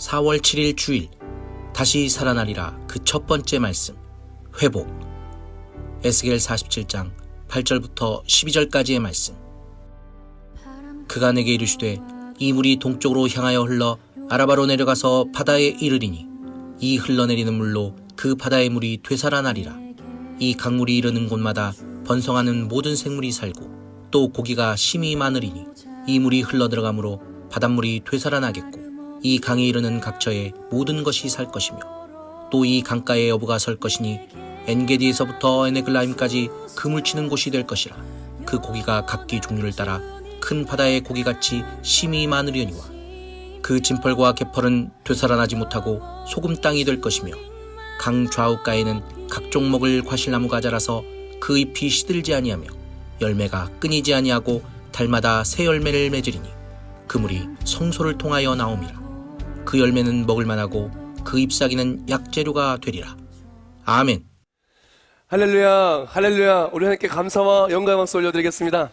4월 7일 주일 다시 살아나리라 그 첫 번째 말씀 회복 에스겔 47장 8절부터 12절까지의 말씀. 그가 내게 이르시되 이 물이 동쪽으로 향하여 흘러 아라바로 내려가서 바다에 이르리니 이 흘러내리는 물로 그 바다의 물이 되살아나리라. 이 강물이 이르는 곳마다 번성하는 모든 생물이 살고 또 고기가 심히 많으리니 이 물이 흘러들어가므로 바닷물이 되살아나겠고 이 강이 이르는 각처에 모든 것이 살 것이며 또 이 강가에 어부가 설 것이니 엔게디에서부터 에네글라임까지 그물치는 곳이 될 것이라. 그 고기가 각기 종류를 따라 큰 바다의 고기같이 심히 많으려니와 그 진펄과 개펄은 되살아나지 못하고 소금 땅이 될 것이며 강 좌우가에는 각종 먹을 과실나무가 자라서 그 잎이 시들지 아니하며 열매가 끊이지 아니하고 달마다 새 열매를 맺으리니 그 물이 성소를 통하여 나옴이라. 그 열매는 먹을 만하고 그 잎사귀는 약재료가 되리라. 아멘. 할렐루야, 할렐루야. 우리 하나님께 감사와 영광의 박수 올려드리겠습니다.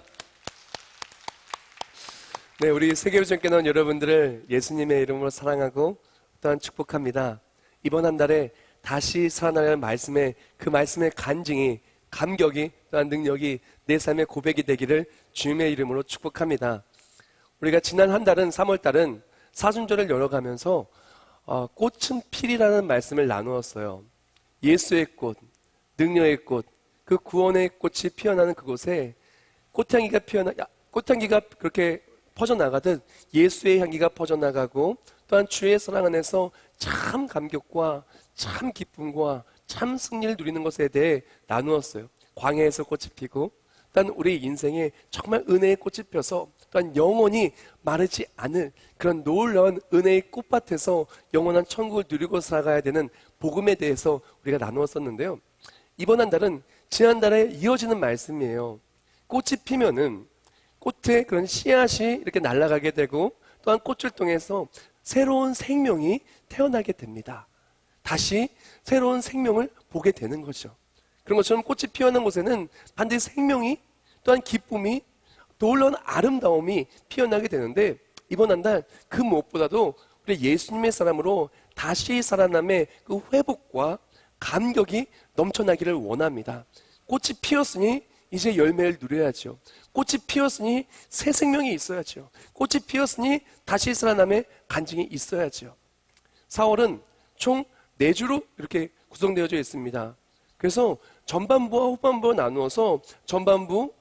네, 우리 세계요즘교회는 여러분들을 예수님의 이름으로 사랑하고 또한 축복합니다. 이번 한 달에 다시 살아나는 말씀에 그 말씀의 간증이, 감격이 또한 능력이 내 삶의 고백이 되기를 주님의 이름으로 축복합니다. 우리가 지난 한 달은 3월 달은 사순절을 열어가면서 꽃은 필이라는 말씀을 나누었어요. 예수의 꽃, 능력의 꽃, 그 구원의 꽃이 피어나는 그곳에 꽃향기가 그렇게 퍼져나가듯 예수의 향기가 퍼져나가고 또한 주의 사랑 안에서 참 감격과 참 기쁨과 참 승리를 누리는 것에 대해 나누었어요. 광야에서 꽃이 피고 또한 우리 인생에 정말 은혜의 꽃이 펴서 또한 영원히 마르지 않을 그런 놀라운 은혜의 꽃밭에서 영원한 천국을 누리고 살아가야 되는 복음에 대해서 우리가 나누었었는데요. 이번 한 달은 지난달에 이어지는 말씀이에요. 꽃이 피면은 꽃에 그런 씨앗이 이렇게 날아가게 되고 또한 꽃을 통해서 새로운 생명이 태어나게 됩니다. 다시 새로운 생명을 보게 되는 거죠. 그런 것처럼 꽃이 피어난 곳에는 반드시 생명이 또한 기쁨이 놀라운 아름다움이 피어나게 되는데 이번 한 달 그 무엇보다도 우리 예수님의 사람으로 다시 살아남의 그 회복과 감격이 넘쳐나기를 원합니다. 꽃이 피었으니 이제 열매를 누려야죠. 꽃이 피었으니 새 생명이 있어야죠. 꽃이 피었으니 다시 살아남의 간증이 있어야죠. 4월은 총 4주로 이렇게 구성되어져 있습니다. 그래서 전반부와 후반부로 나누어서 전반부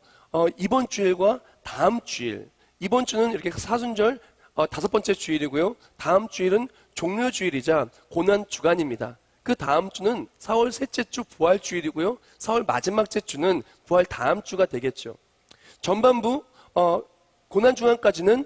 이번 주일과 다음 주일, 이번 주는 이렇게 사순절 5번째 주일이고요. 다음 주일은 종료 주일이자 고난 주간입니다. 그 다음 주는 4월 셋째 주 부활 주일이고요. 4월 마지막 주는 부활 다음 주가 되겠죠. 전반부 고난 주간까지는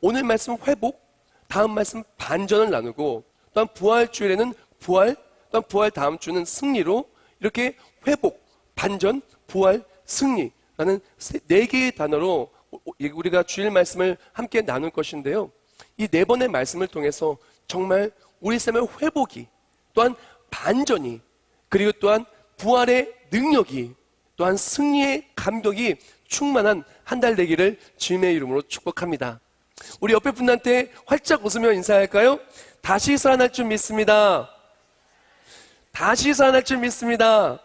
오늘 말씀 회복, 다음 말씀 반전을 나누고 또한 부활 주일에는 부활, 또한 부활 다음 주는 승리로 이렇게 회복, 반전, 부활, 승리라는 4개의 단어로 우리가 주일 말씀을 함께 나눌 것인데요. 이 4번의 말씀을 통해서 정말 우리 삶의 회복이 또한 반전이 그리고 또한 부활의 능력이 또한 승리의 감격이 충만한 한 달 되기를 주님의 이름으로 축복합니다. 우리 옆에 분한테 활짝 웃으며 인사할까요? 다시 살아날 줄 믿습니다. 다시 살아날 줄 믿습니다.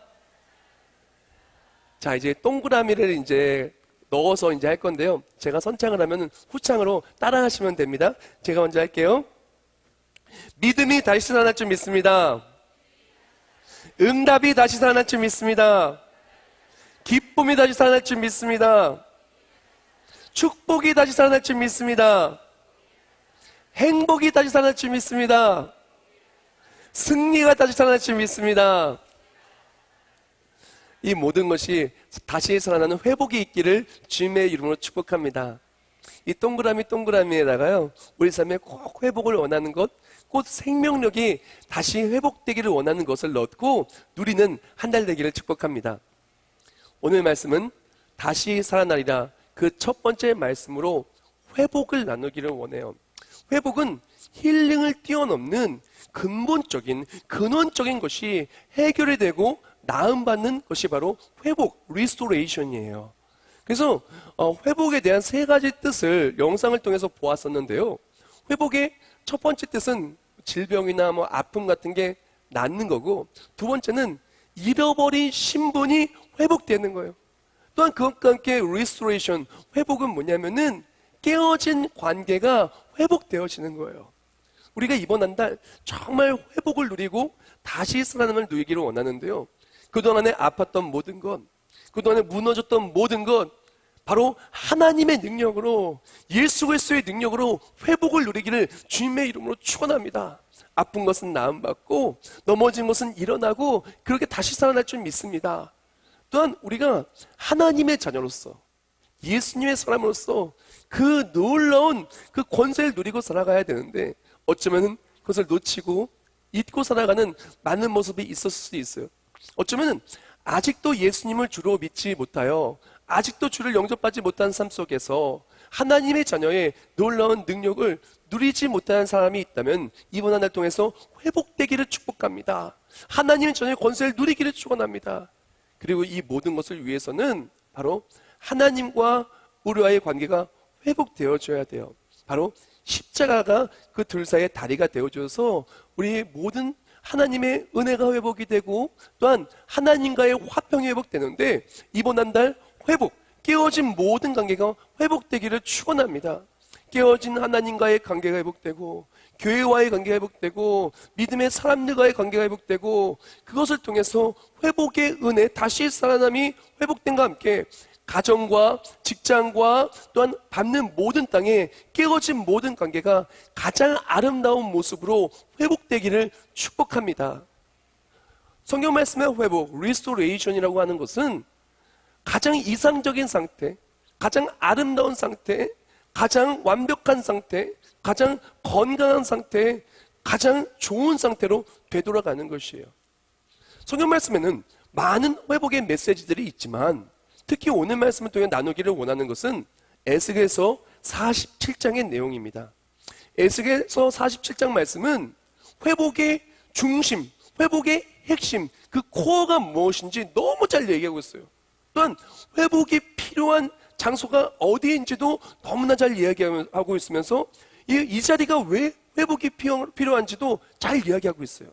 자, 이제 동그라미를 이제 넣어서 이제 할 건데요. 제가 선창을 하면 후창으로 따라 하시면 됩니다. 제가 먼저 할게요. 믿음이 다시 살아날 줄 믿습니다. 응답이 다시 살아날 줄 믿습니다. 기쁨이 다시 살아날 줄 믿습니다. 축복이 다시 살아날 줄 믿습니다. 행복이 다시 살아날 줄 믿습니다. 승리가 다시 살아날 줄 믿습니다. 이 모든 것이 다시 살아나는 회복이 있기를 주님의 이름으로 축복합니다. 이 동그라미에다가요, 우리 삶에 꼭 회복을 원하는 것, 곧 생명력이 다시 회복되기를 원하는 것을 넣고 누리는 한 달 되기를 축복합니다. 오늘 말씀은 다시 살아나리라 그 첫 번째 말씀으로 회복을 나누기를 원해요. 회복은 힐링을 뛰어넘는 근본적인 근원적인 것이 해결이 되고 나음받는 것이 바로 회복, 리스토레이션이에요. 그래서 회복에 대한 3가지 뜻을 영상을 통해서 보았었는데요. 회복의 첫 번째 뜻은 질병이나 뭐 아픔 같은 게 낫는 거고, 두 번째는 잃어버린 신분이 회복되는 거예요. 또한 그것과 함께 restoration, 회복은 뭐냐면은 깨어진 관계가 회복되어지는 거예요. 우리가 이번 한 달 정말 회복을 누리고 다시 살아남을 누리기를 원하는데요. 그동안에 아팠던 모든 것, 그동안에 무너졌던 모든 것, 바로 하나님의 능력으로, 예수 그리스도의 능력으로 회복을 누리기를 주님의 이름으로 축원합니다. 아픈 것은 나음받고 넘어진 것은 일어나고 그렇게 다시 살아날 줄 믿습니다. 또한 우리가 하나님의 자녀로서, 예수님의 사람으로서 그 놀라운 그 권세를 누리고 살아가야 되는데, 어쩌면 그것을 놓치고 잊고 살아가는 많은 모습이 있었을 수도 있어요. 어쩌면 아직도 예수님을 주로 믿지 못하여 아직도 주를 영접받지 못한 삶 속에서 하나님의 자녀의 놀라운 능력을 누리지 못하는 사람이 있다면 이번 한 달 통해서 회복되기를 축복합니다. 하나님의 자녀의 권세를 누리기를 축원합니다. 그리고 이 모든 것을 위해서는 바로 하나님과 우리와의 관계가 회복되어져야 돼요. 바로 십자가가 그 둘 사이의 다리가 되어줘서 우리의 모든 하나님의 은혜가 회복이 되고 또한 하나님과의 화평이 회복되는데, 이번 한 달 회복, 깨어진 모든 관계가 회복되기를 축원합니다. 깨어진 하나님과의 관계가 회복되고 교회와의 관계가 회복되고 믿음의 사람들과의 관계가 회복되고, 그것을 통해서 회복의 은혜, 다시 살아남이 회복된과 함께 가정과 직장과 또한 밟는 모든 땅에 깨어진 모든 관계가 가장 아름다운 모습으로 회복되기를 축복합니다. 성경 말씀의 회복, restoration이라고 하는 것은 가장 이상적인 상태, 가장 아름다운 상태, 가장 완벽한 상태, 가장 건강한 상태, 가장 좋은 상태로 되돌아가는 것이에요. 성경 말씀에는 많은 회복의 메시지들이 있지만 특히 오늘 말씀을 통해 나누기를 원하는 것은 에스겔서 47장의 내용입니다. 에스겔서 47장 말씀은 회복의 중심, 회복의 핵심, 그 코어가 무엇인지 너무 잘 얘기하고 있어요. 또한 회복이 필요한 장소가 어디인지도 너무나 잘 이야기하고 있으면서 이 자리가 왜 회복이 필요한지도 잘 이야기하고 있어요.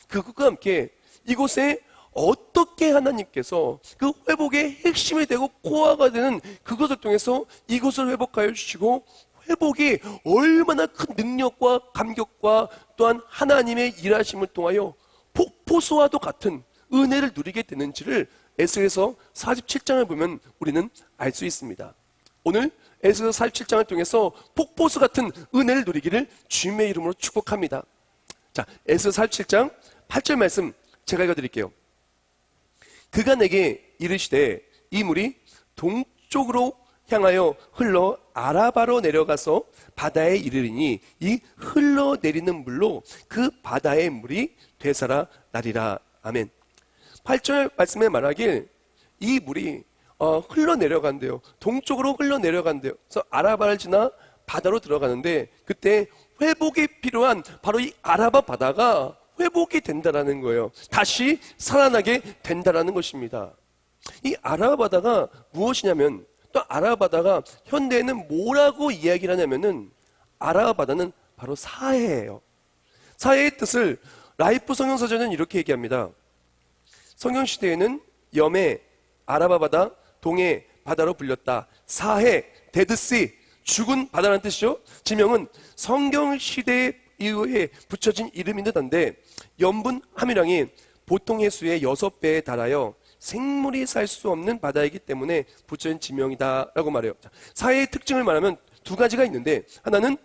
그것과 함께 이곳에 어떻게 하나님께서 그 회복의 핵심이 되고 코어가 되는 그것을 통해서 이곳을 회복하여 주시고, 회복이 얼마나 큰 능력과 감격과 또한 하나님의 일하심을 통하여 폭포수와도 같은 은혜를 누리게 되는지를 에스겔서 47장을 보면 우리는 알 수 있습니다. 오늘 에스겔서 47장을 통해서 폭포수 같은 은혜를 누리기를 주님의 이름으로 축복합니다. 자, 에스겔서 47장 8절 말씀 제가 읽어드릴게요. 그가 내게 이르시되 이 물이 동쪽으로 향하여 흘러 아라바로 내려가서 바다에 이르리니 이 흘러내리는 물로 그 바다의 물이 되살아 나리라. 아멘. 8절 말씀에 말하길 이 물이 흘러내려간대요. 동쪽으로 흘러내려간대요. 그래서 아라바를 지나 바다로 들어가는데 그때 회복이 필요한 바로 이 아라바 바다가 회복이 된다라는 거예요. 다시 살아나게 된다라는 것입니다. 이 아라바 바다가 무엇이냐면, 또 아라바 바다가 현대에는 뭐라고 이야기를 하냐면은 아라바 바다는 바로 사해예요. 사해의 뜻을 라이프 성경사전은 이렇게 얘기합니다. 성경시대에는 염해, 아라바 바다, 동해 바다로 불렸다. 사해, 데드시, 죽은 바다라는 뜻이죠. 지명은 성경시대 이후에 붙여진 이름인 듯한데 염분 함유량이 보통 해수의 6배에 달하여 생물이 살 수 없는 바다이기 때문에 붙여진 지명이다라고 말해요. 사해의 특징을 말하면 두 가지가 있는데, 하나는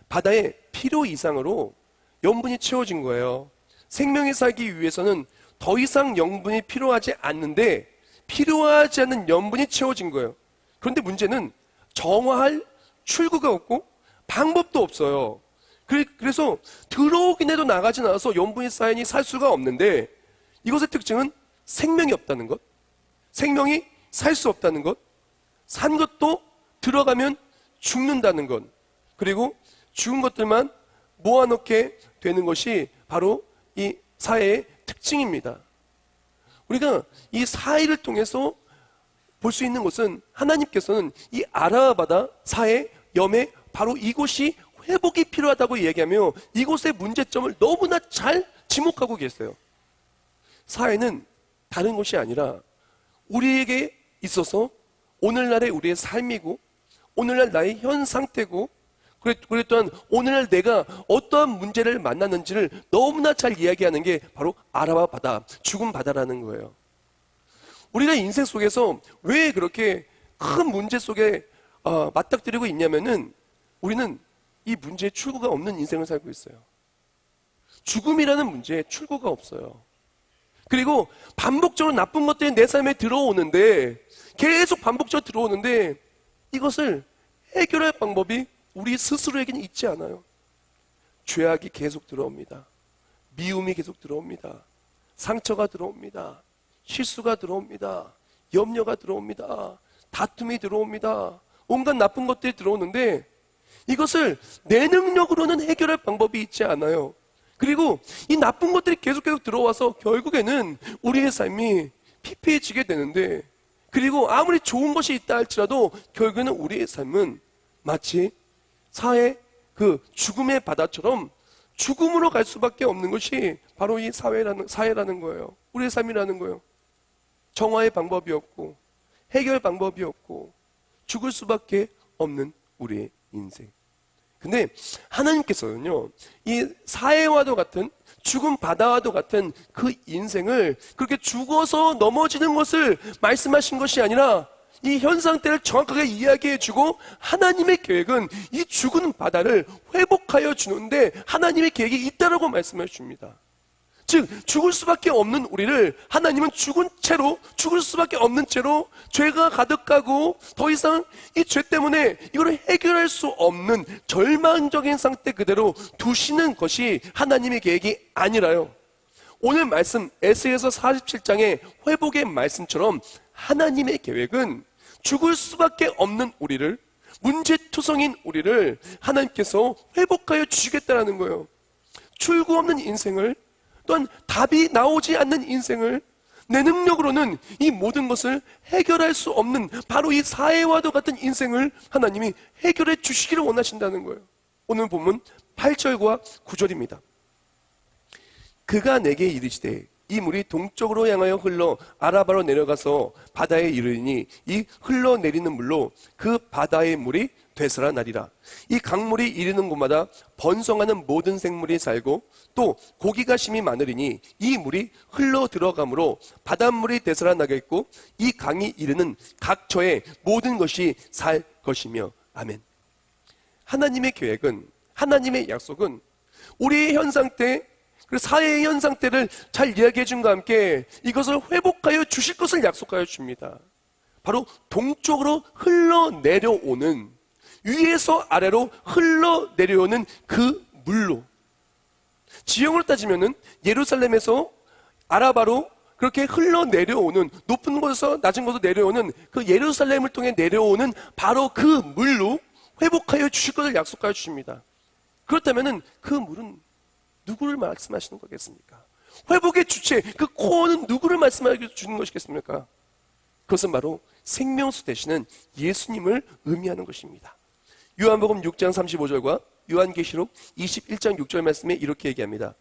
바다의 필요 이상으로 염분이 채워진 거예요. 생명이 살기 위해서는 더 이상 염분이 필요하지 않는데 필요하지 않는 염분이 채워진 거예요. 그런데 문제는 정화할 출구가 없고 방법도 없어요. 그래서 들어오긴 해도 나가진 않아서 염분이 쌓이니 살 수가 없는데, 이것의 특징은 생명이 없다는 것, 생명이 살 수 없다는 것, 산 것도 들어가면 죽는다는 것, 그리고 죽은 것들만 모아놓게 되는 것이 바로 이 사해의 특징입니다. 우리가 이 사해를 통해서 볼 수 있는 것은 하나님께서는 이 아라바 바다, 사해, 염해 바로 이곳이 회복이 필요하다고 이야기하며 이곳의 문제점을 너무나 잘 지목하고 계세요. 사회는 다른 것이 아니라 우리에게 있어서 오늘날의 우리의 삶이고 오늘날 나의 현 상태고 그래 또한 오늘날 내가 어떠한 문제를 만났는지를 너무나 잘 이야기하는 게 바로 아라바 바다, 죽음 바다라는 거예요. 우리가 인생 속에서 왜 그렇게 큰 문제 속에 맞닥뜨리고 있냐면은 우리는 이 문제에 출구가 없는 인생을 살고 있어요. 죽음이라는 문제에 출구가 없어요. 그리고 반복적으로 나쁜 것들이 내 삶에 들어오는데 계속 반복적으로 들어오는데 이것을 해결할 방법이 우리 스스로에게는 있지 않아요. 죄악이 계속 들어옵니다. 미움이 계속 들어옵니다. 상처가 들어옵니다. 실수가 들어옵니다. 염려가 들어옵니다. 다툼이 들어옵니다. 온갖 나쁜 것들이 들어오는데 이것을 내 능력으로는 해결할 방법이 있지 않아요. 그리고 이 나쁜 것들이 계속 들어와서 결국에는 우리의 삶이 피폐해지게 되는데 그리고 아무리 좋은 것이 있다 할지라도 결국에는 우리의 삶은 마치 사회 그 죽음의 바다처럼 죽음으로 갈 수밖에 없는 것이 바로 이 사회라는 거예요. 우리의 삶이라는 거예요. 정화의 방법이 없고 해결 방법이 없고 죽을 수밖에 없는 우리의 인생. 근데 하나님께서는요, 이 사회와도 같은 죽음 바다와도 같은 그 인생을 그렇게 죽어서 넘어지는 것을 말씀하신 것이 아니라 이 현 상태를 정확하게 이야기해주고 하나님의 계획은 이 죽은 바다를 회복하여 주는데 하나님의 계획이 있다라고 말씀해 줍니다. 즉 죽을 수밖에 없는 우리를 하나님은 죽을 수밖에 없는 채로 죄가 가득하고 더 이상 이 죄 때문에 이걸 해결할 수 없는 절망적인 상태 그대로 두시는 것이 하나님의 계획이 아니라요. 오늘 말씀 에스겔서 47장의 회복의 말씀처럼 하나님의 계획은 죽을 수밖에 없는 우리를, 문제투성인 우리를 하나님께서 회복하여 주시겠다라는 거예요. 출구 없는 인생을, 또한 답이 나오지 않는 인생을 내 능력으로는 이 모든 것을 해결할 수 없는 바로 이 사회와도 같은 인생을 하나님이 해결해 주시기를 원하신다는 거예요. 오늘 본문 8절과 9절입니다. 그가 내게 이르시되 이 물이 동쪽으로 향하여 흘러 아라바로 내려가서 바다에 이르니 이 흘러내리는 물로 그 바다의 물이 되살아나리라. 이 강물이 이르는 곳마다 번성하는 모든 생물이 살고 또 고기가 심이 많으리니 이 물이 흘러 들어가므로 바닷물이 되살아나겠고 이 강이 이르는 각 처의 모든 것이 살 것이며. 아멘. 하나님의 계획은, 하나님의 약속은 우리의 현 상태, 그리고 사회의 현 상태를 잘 이야기해 준과 함께 이것을 회복하여 주실 것을 약속하여 줍니다. 바로 동쪽으로 흘러내려오는, 위에서 아래로 흘러내려오는 그 물로, 지형으로 따지면은 예루살렘에서 아라바로 그렇게 흘러내려오는, 높은 곳에서 낮은 곳으로 내려오는 그 예루살렘을 통해 내려오는 바로 그 물로 회복하여 주실 것을 약속하여 주십니다. 그렇다면은 그 물은 누구를 말씀하시는 거겠습니까? 회복의 주체, 그 코어는 누구를 말씀하여 주는 것이겠습니까? 그것은 바로 생명수 되시는 예수님을 의미하는 것입니다. 요한복음 6장 35절과 요한계시록 21장 6절 말씀에 이렇게 얘기합니다.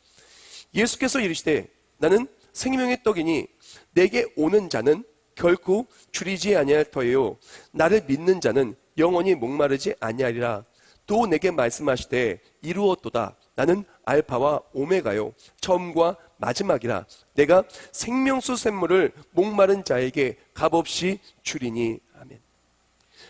예수께서 이르시되 나는 생명의 떡이니 내게 오는 자는 결코 줄이지 아니할 터예요. 나를 믿는 자는 영원히 목마르지 아니하리라. 또 내게 말씀하시되 이루었도다. 나는 알파와 오메가요 처음과 마지막이라. 내가 생명수 샘물을 목마른 자에게 값없이 주리니. 아멘.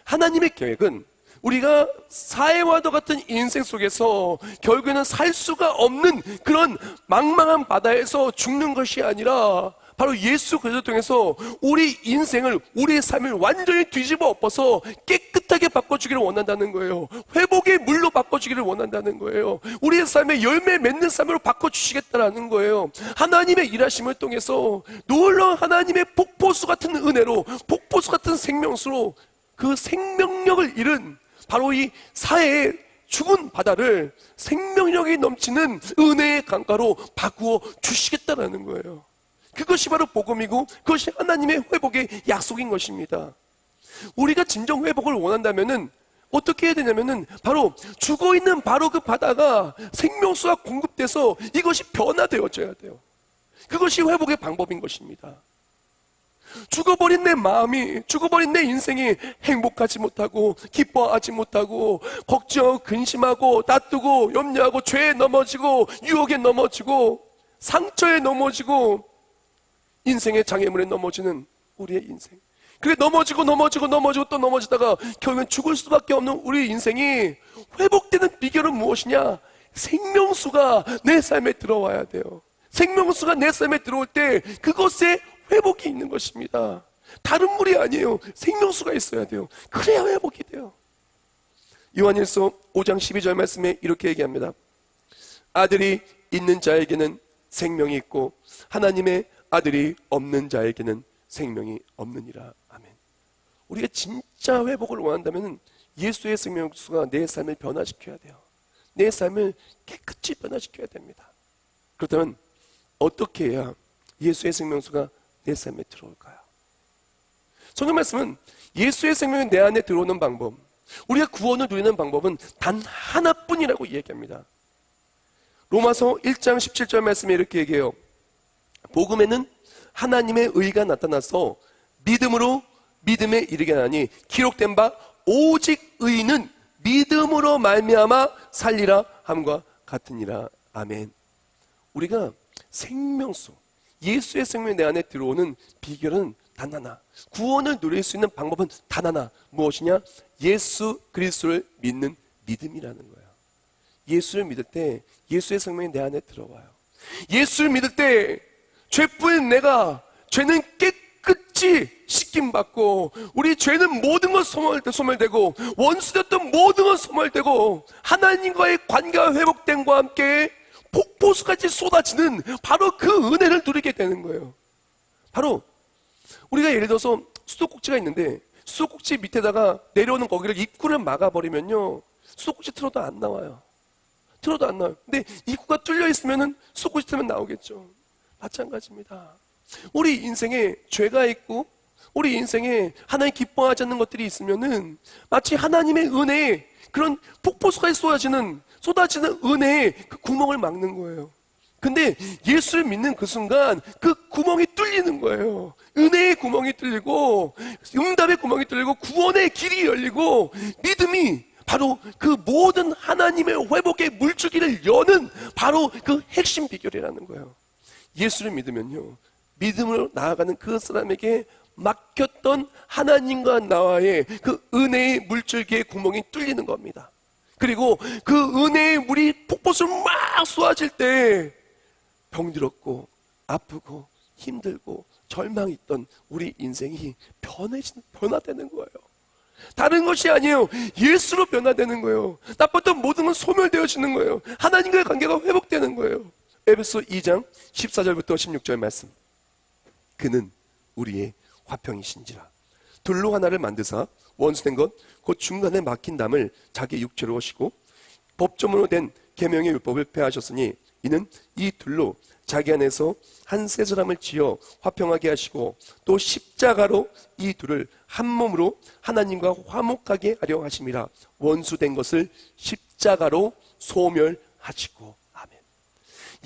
하나님의 계획은 우리가 사회와도 같은 인생 속에서 결국에는 살 수가 없는 그런 망망한 바다에서 죽는 것이 아니라 바로 예수 그리스도를 통해서 우리 인생을, 우리의 삶을 완전히 뒤집어 엎어서 깨끗하게 바꿔주기를 원한다는 거예요. 회복의 물로 바꿔주기를 원한다는 거예요. 우리의 삶에 열매 맺는 삶으로 바꿔주시겠다는 거예요. 하나님의 일하심을 통해서 놀라운 하나님의 폭포수 같은 은혜로, 폭포수 같은 생명수로 그 생명력을 잃은 바로 이 사회의 죽은 바다를 생명력이 넘치는 은혜의 강가로 바꾸어 주시겠다는 거예요. 그것이 바로 복음이고 그것이 하나님의 회복의 약속인 것입니다. 우리가 진정 회복을 원한다면은 어떻게 해야 되냐면은 바로 죽어있는 바로 그 바다가 생명수가 공급돼서 이것이 변화되어져야 돼요. 그것이 회복의 방법인 것입니다. 죽어버린 내 마음이, 죽어버린 내 인생이 행복하지 못하고 기뻐하지 못하고 걱정, 근심하고 다투고 염려하고 죄에 넘어지고 유혹에 넘어지고 상처에 넘어지고 인생의 장애물에 넘어지는 우리의 인생. 그게 넘어지고 또 넘어지다가 결국엔 죽을 수밖에 없는 우리 인생이 회복되는 비결은 무엇이냐? 생명수가 내 삶에 들어와야 돼요. 생명수가 내 삶에 들어올 때 그것에 회복이 있는 것입니다. 다른 물이 아니에요. 생명수가 있어야 돼요. 그래야 회복이 돼요. 요한일서 5장 12절 말씀에 이렇게 얘기합니다. 아들이 있는 자에게는 생명이 있고 하나님의 아들이 없는 자에게는 생명이 없느니라. 아멘. 우리가 진짜 회복을 원한다면 예수의 생명수가 내 삶을 변화시켜야 돼요. 내 삶을 깨끗이 변화시켜야 됩니다. 그렇다면 어떻게 해야 예수의 생명수가 내 삶에 들어올까요? 성경 말씀은 예수의 생명이 내 안에 들어오는 방법, 우리가 구원을 누리는 방법은 단 하나뿐이라고 이야기합니다. 로마서 1장 17절 말씀에 이렇게 얘기해요. 복음에는 하나님의 의가 나타나서 믿음으로 믿음에 이르게 하니 기록된 바 오직 의는 믿음으로 말미암아 살리라 함과 같으니라. 아멘. 우리가 생명수, 예수의 생명이 내 안에 들어오는 비결은 단 하나, 구원을 누릴 수 있는 방법은 단 하나, 무엇이냐? 예수 그리스도를 믿는 믿음이라는 거예요. 예수를 믿을 때 예수의 생명이 내 안에 들어와요. 예수를 믿을 때 죄뿐인 내가, 죄는 깨끗이 씻김받고 우리 죄는 모든 것 소멸되고 원수됐던 모든 것 소멸되고 하나님과의 관계가 회복됨과 함께 폭포수같이 쏟아지는 바로 그 은혜를 누리게 되는 거예요. 바로 우리가 예를 들어서 수도꼭지가 있는데 수도꼭지 밑에다가 내려오는 거기를 입구를 막아버리면요, 수도꼭지 틀어도 안 나와요. 틀어도 안 나와요. 근데 입구가 뚫려 있으면은 수도꼭지 틀면 나오겠죠. 마찬가지입니다. 우리 인생에 죄가 있고 우리 인생에 하나님 기뻐하지 않는 것들이 있으면은 마치 하나님의 은혜에 그런 폭포수가 쏟아지는 은혜에 그 구멍을 막는 거예요. 근데 예수를 믿는 그 순간 그 구멍이 뚫리는 거예요. 은혜의 구멍이 뚫리고 응답의 구멍이 뚫리고 구원의 길이 열리고 믿음이 바로 그 모든 하나님의 회복의 물줄기를 여는 바로 그 핵심 비결이라는 거예요. 예수를 믿으면요, 믿음으로 나아가는 그 사람에게 막혔던 하나님과 나와의 그 은혜의 물줄기의 구멍이 뚫리는 겁니다. 그리고 그 은혜의 물이 폭포수로 막 쏟아질 때 병들었고 아프고 힘들고 절망이 있던 우리 인생이 변화되는 거예요. 다른 것이 아니에요. 예수로 변화되는 거예요. 나빴던 모든 건 소멸되어지는 거예요. 하나님과의 관계가 회복되는 거예요. 에베소 2장 14절부터 16절 말씀. 그는 우리의 화평이신지라 둘로 하나를 만드사 원수된 것 곧 중간에 막힌 담을 자기 육체로 오시고 법조문으로 된 계명의 율법을 폐하셨으니 이는 이 둘로 자기 안에서 한 세 사람을 지어 화평하게 하시고 또 십자가로 이 둘을 한 몸으로 하나님과 화목하게 하려 하심이라. 원수된 것을 십자가로 소멸하시고. 아멘.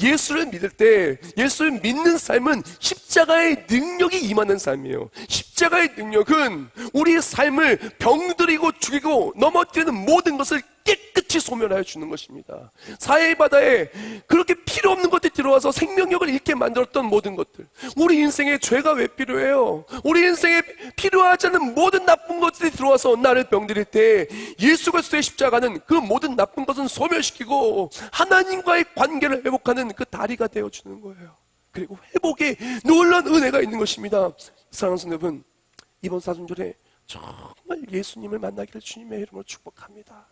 예수를 믿을 때, 예수를 믿는 삶은 십자가의 능력이 임하는 삶이에요. 십자가의 능력은 우리의 삶을 병들이고 죽이고 넘어뜨리는 모든 것을 깨끗이 소멸하여 주는 것입니다. 사해의 바다에 그렇게 필요 없는 것들이 들어와서 생명력을 잃게 만들었던 모든 것들, 우리 인생에 죄가 왜 필요해요? 우리 인생에 필요하지 않은 모든 나쁜 것들이 들어와서 나를 병들일 때 예수 그리스도의 십자가는 그 모든 나쁜 것은 소멸시키고 하나님과의 관계를 회복하는 그 다리가 되어주는 거예요. 그리고 회복에 놀라운 은혜가 있는 것입니다. 사랑하는 성도분, 이번 사순절에 정말 예수님을 만나기를 주님의 이름으로 축복합니다.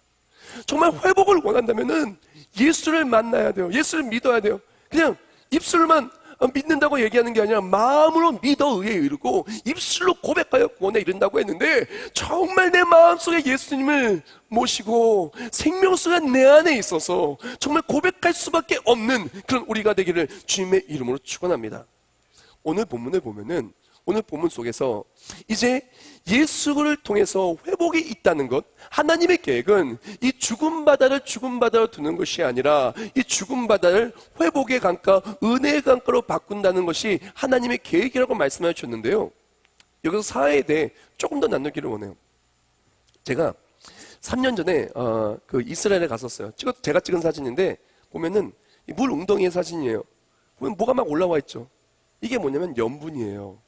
정말 회복을 원한다면은 예수를 만나야 돼요. 예수를 믿어야 돼요. 그냥 입술만 믿는다고 얘기하는 게 아니라 마음으로 믿어 의에 이르고 입술로 고백하여 구원에 이른다고 했는데, 정말 내 마음속에 예수님을 모시고 생명수가 내 안에 있어서 정말 고백할 수밖에 없는 그런 우리가 되기를 주님의 이름으로 축원합니다. 오늘 본문을 보면은 오늘 본문 속에서 이제 예수를 통해서 회복이 있다는 것, 하나님의 계획은 이 죽음 바다를 죽음 바다로 두는 것이 아니라 이 죽음 바다를 회복의 강가, 은혜의 강가로 바꾼다는 것이 하나님의 계획이라고 말씀해 주셨는데요. 여기서 사회에 대해 조금 더 나누기를 원해요. 제가 3년 전에 그 이스라엘에 갔었어요. 제가 찍은 사진인데 보면은 물 웅덩이의 사진이에요. 보면 뭐가 막 올라와 있죠. 이게 뭐냐면 염분이에요.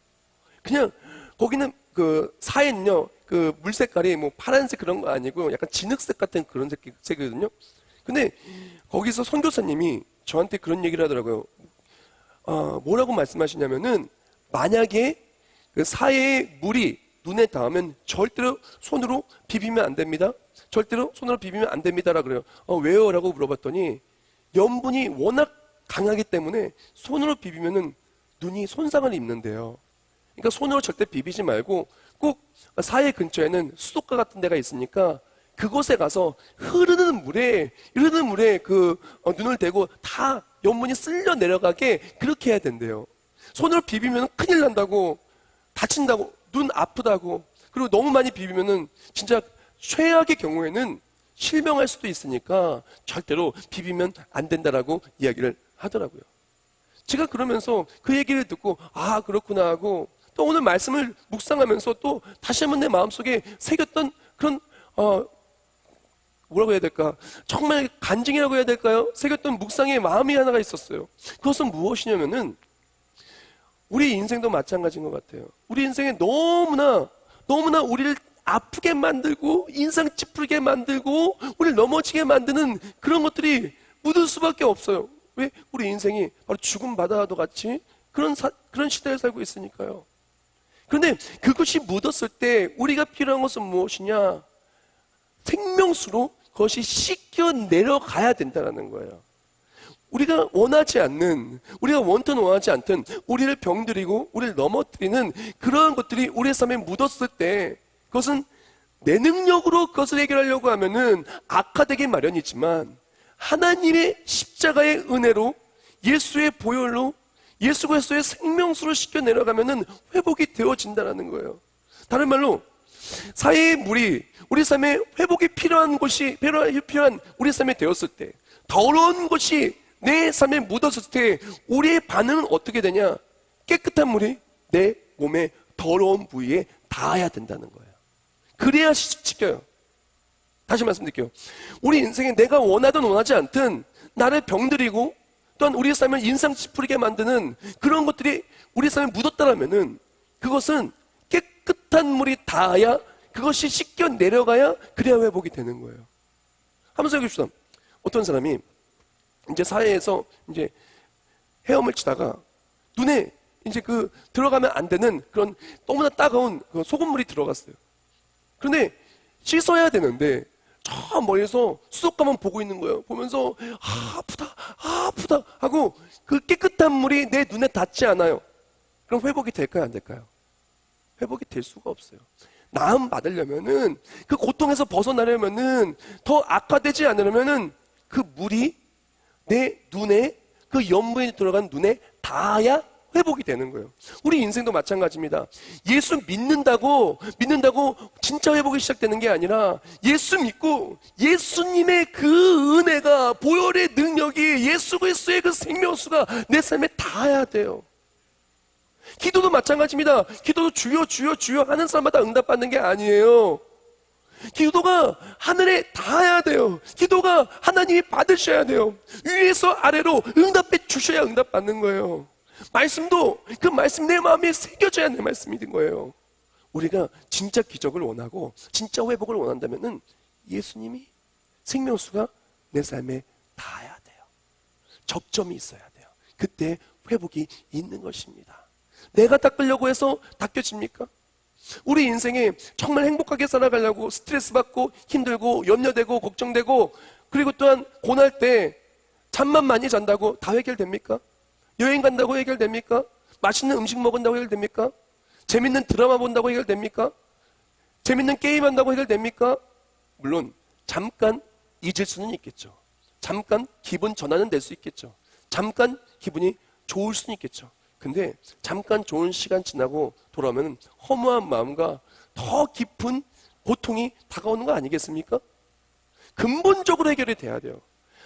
그냥 거기는 그 사해는요, 그 물 색깔이 뭐 파란색 그런 거 아니고 약간 진흙색 같은 그런 색이거든요. 근데 거기서 선교사님이 저한테 그런 얘기를 하더라고요. 뭐라고 말씀하시냐면은 만약에 그 사해의 물이 눈에 닿으면 절대로 손으로 비비면 안 됩니다. 절대로 손으로 비비면 안 됩니다라 그래요. 왜요? 라고 물어봤더니 염분이 워낙 강하기 때문에 손으로 비비면은 눈이 손상을 입는데요. 그러니까 손으로 절대 비비지 말고 꼭 사해 근처에는 수도가 같은 데가 있으니까 그곳에 가서 흐르는 물에 그 눈을 대고 다 염분이 쓸려 내려가게 그렇게 해야 된대요. 손으로 비비면 큰일 난다고, 다친다고, 눈 아프다고, 그리고 너무 많이 비비면은 진짜 최악의 경우에는 실명할 수도 있으니까 절대로 비비면 안 된다라고 이야기를 하더라고요. 제가 그러면서 그 얘기를 듣고 그렇구나 하고 또 오늘 말씀을 묵상하면서 또 다시 한번 내 마음속에 새겼던 그런 뭐라고 해야 될까? 정말 간증이라고 해야 될까요? 새겼던 묵상의 마음이 하나가 있었어요. 그것은 무엇이냐면은 우리 인생도 마찬가지인 것 같아요. 우리 인생에 너무나 우리를 아프게 만들고 인상 찌푸리게 만들고 우리를 넘어지게 만드는 그런 것들이 묻을 수밖에 없어요. 왜? 우리 인생이 바로 죽음 바다와도 같이 그런 시대에 살고 있으니까요. 그런데 그것이 묻었을 때 우리가 필요한 것은 무엇이냐? 생명수로 그것이 씻겨 내려가야 된다는 거예요. 우리가 원하지 않는, 우리가 원튼 원하지 않든 우리를 병들이고 우리를 넘어뜨리는 그러한 것들이 우리의 삶에 묻었을 때 그것은 내 능력으로 그것을 해결하려고 하면은 악화되기 마련이지만 하나님의 십자가의 은혜로 예수의 보혈로 예수 그리스도의 생명수로 씻겨 내려가면은 회복이 되어진다는 거예요. 다른 말로 사해의 물이 우리 삶에 회복이 필요한 우리 삶에 되었을 때, 더러운 것이 내 삶에 묻었을 때 우리의 반응은 어떻게 되냐? 깨끗한 물이 내 몸의 더러운 부위에 닿아야 된다는 거예요. 그래야 씻겨요. 다시 말씀드릴게요. 우리 인생에 내가 원하든 원하지 않든 나를 병들이고 또한 우리의 삶을 인상 찌푸리게 만드는 그런 것들이 우리 삶에 묻었다라면은 그것은 깨끗한 물이 닿아야, 그것이 씻겨 내려가야 그래야 회복이 되는 거예요. 한번 생각해 봅시다. 어떤 사람이 이제 사회에서 이제 헤엄을 치다가 눈에 이제 그 들어가면 안 되는 그런 너무나 따가운 그 소금물이 들어갔어요. 그런데 씻어야 되는데 저 멀리서 수족관만 보고 있는 거예요. 보면서 아프다 하고 그 깨끗한 물이 내 눈에 닿지 않아요. 그럼 회복이 될까요? 안 될까요? 회복이 될 수가 없어요. 나음 받으려면은, 그 고통에서 벗어나려면은, 더 악화되지 않으려면은 그 물이 내 눈에, 그 염분이 들어간 눈에 닿아야 회복이 되는 거예요. 우리 인생도 마찬가지입니다. 예수 믿는다고 진짜 회복이 시작되는 게 아니라 예수 믿고 예수님의 그 은혜가, 보혈의 능력이, 예수 그리스도의 그 생명수가 내 삶에 닿아야 돼요. 기도도 마찬가지입니다. 기도도 주여 하는 사람마다 응답받는 게 아니에요. 기도가 하늘에 닿아야 돼요. 기도가 하나님이 받으셔야 돼요. 위에서 아래로 응답해 주셔야 응답받는 거예요. 말씀도 그 말씀 내 마음에 새겨져야 내 말씀이 된 거예요. 우리가 진짜 기적을 원하고 진짜 회복을 원한다면은 예수님이 생명수가 내 삶에 닿아야 돼요. 접점이 있어야 돼요. 그때 회복이 있는 것입니다. 내가 닦으려고 해서 닦여집니까? 우리 인생에 정말 행복하게 살아가려고 스트레스 받고 힘들고 염려되고 걱정되고 그리고 또한 고날 때 잠만 많이 잔다고 다 해결됩니까? 여행 간다고 해결됩니까? 맛있는 음식 먹는다고 해결됩니까? 재밌는 드라마 본다고 해결됩니까? 재밌는 게임 한다고 해결됩니까? 물론 잠깐 잊을 수는 있겠죠. 잠깐 기분 전환은 될 수 있겠죠. 잠깐 기분이 좋을 수는 있겠죠. 근데 잠깐 좋은 시간 지나고 돌아오면 허무한 마음과 더 깊은 고통이 다가오는 거 아니겠습니까? 근본적으로 해결이 돼야 돼요.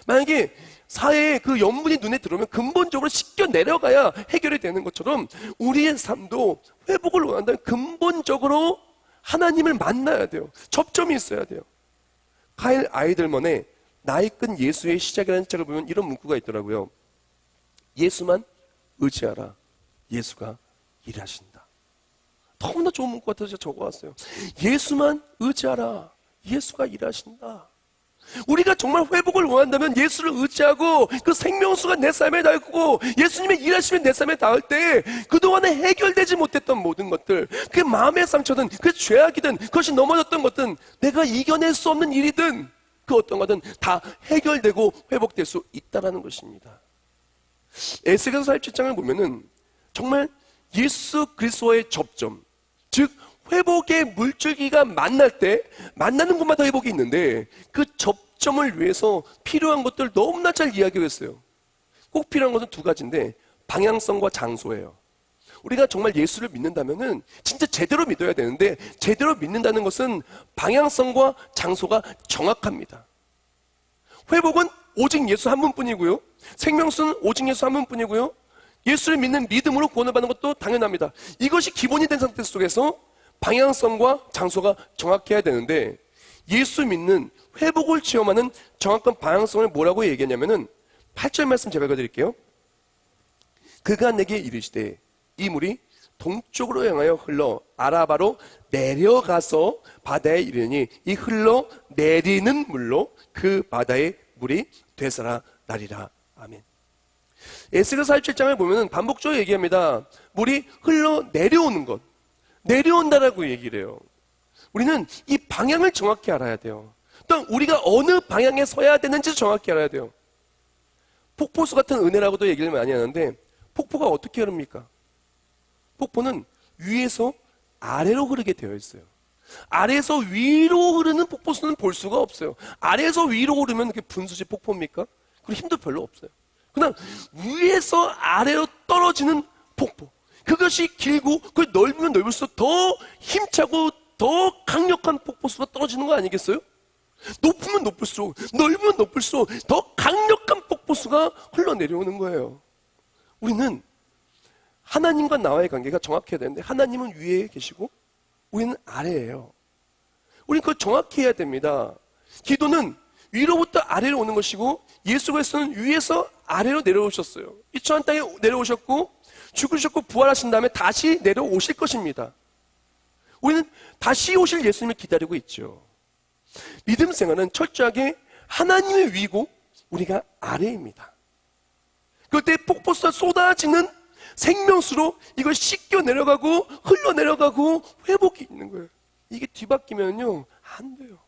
만약에 사회의 그 연분이 눈에 들어오면 근본적으로 씻겨 내려가야 해결이 되는 것처럼 우리의 삶도 회복을 원한다면 근본적으로 하나님을 만나야 돼요. 접점이 있어야 돼요. 카일 아이들먼의 나이 끈 예수의 시작이라는 책을 보면 이런 문구가 있더라고요. 예수만 의지하라. 예수가 일하신다. 너무나 좋은 문구 같아서 적어왔어요. 예수만 의지하라. 예수가 일하신다. 우리가 정말 회복을 원한다면 예수를 의지하고 그 생명수가 내 삶에 닿고 예수님의 일하시면 내 삶에 닿을 때 그동안에 해결되지 못했던 모든 것들, 그 마음의 상처든 그 죄악이든 그것이 넘어졌던 것든 내가 이겨낼 수 없는 일이든 그 어떤 것든 다 해결되고 회복될 수 있다는 것입니다. 에스겔서 47장을 보면은 정말 예수 그리스도의 접점, 즉 회복의 물줄기가 만날 때 만나는 곳마다 회복이 있는데 그 접점을 위해서 필요한 것들 너무나 잘 이야기를 했어요. 꼭 필요한 것은 두 가지인데 방향성과 장소예요. 우리가 정말 예수를 믿는다면은 진짜 제대로 믿어야 되는데 제대로 믿는다는 것은 방향성과 장소가 정확합니다. 회복은 오직 예수 한 분뿐이고요. 생명수는 오직 예수 한 분뿐이고요. 예수를 믿는 믿음으로 구원을 받는 것도 당연합니다. 이것이 기본이 된 상태 속에서 방향성과 장소가 정확해야 되는데 예수 믿는 회복을 체험하는 정확한 방향성을 뭐라고 얘기하냐면은 8절 말씀 제가 읽어드릴게요. 그가 내게 이르시되 이 물이 동쪽으로 향하여 흘러 아라바로 내려가서 바다에 이르니 이 흘러 내리는 물로 그 바다의 물이 되살아 나리라. 아멘. 에스겔서 47장을 보면 반복적으로 얘기합니다. 물이 흘러 내려오는 것, 내려온다라고 얘기를 해요. 우리는 이 방향을 정확히 알아야 돼요. 또 우리가 어느 방향에 서야 되는지 정확히 알아야 돼요. 폭포수 같은 은혜라고도 얘기를 많이 하는데 폭포가 어떻게 흐릅니까? 폭포는 위에서 아래로 흐르게 되어 있어요. 아래에서 위로 흐르는 폭포수는 볼 수가 없어요. 아래에서 위로 흐르면 그게 분수지 폭포입니까? 그리고 힘도 별로 없어요. 그냥 위에서 아래로 떨어지는 폭포, 그것이 길고 그 넓으면 넓을수록 더 힘차고 더 강력한 폭포수가 떨어지는 거 아니겠어요? 높으면 높을수록, 넓으면 높을수록 더 강력한 폭포수가 흘러내려오는 거예요. 우리는 하나님과 나와의 관계가 정확해야 되는데 하나님은 위에 계시고 우리는 아래예요. 우리는 그걸 정확히 해야 됩니다. 기도는 위로부터 아래로 오는 것이고 예수 그리스도는 위에서 아래로 내려오셨어요. 이 처한 땅에 내려오셨고 죽으셨고 부활하신 다음에 다시 내려오실 것입니다. 우리는 다시 오실 예수님을 기다리고 있죠. 믿음 생활은 철저하게 하나님의 위고 우리가 아래입니다. 그때 폭포수가 쏟아지는 생명수로 이걸 씻겨 내려가고 흘러내려가고 회복이 있는 거예요. 이게 뒤바뀌면요 안 돼요.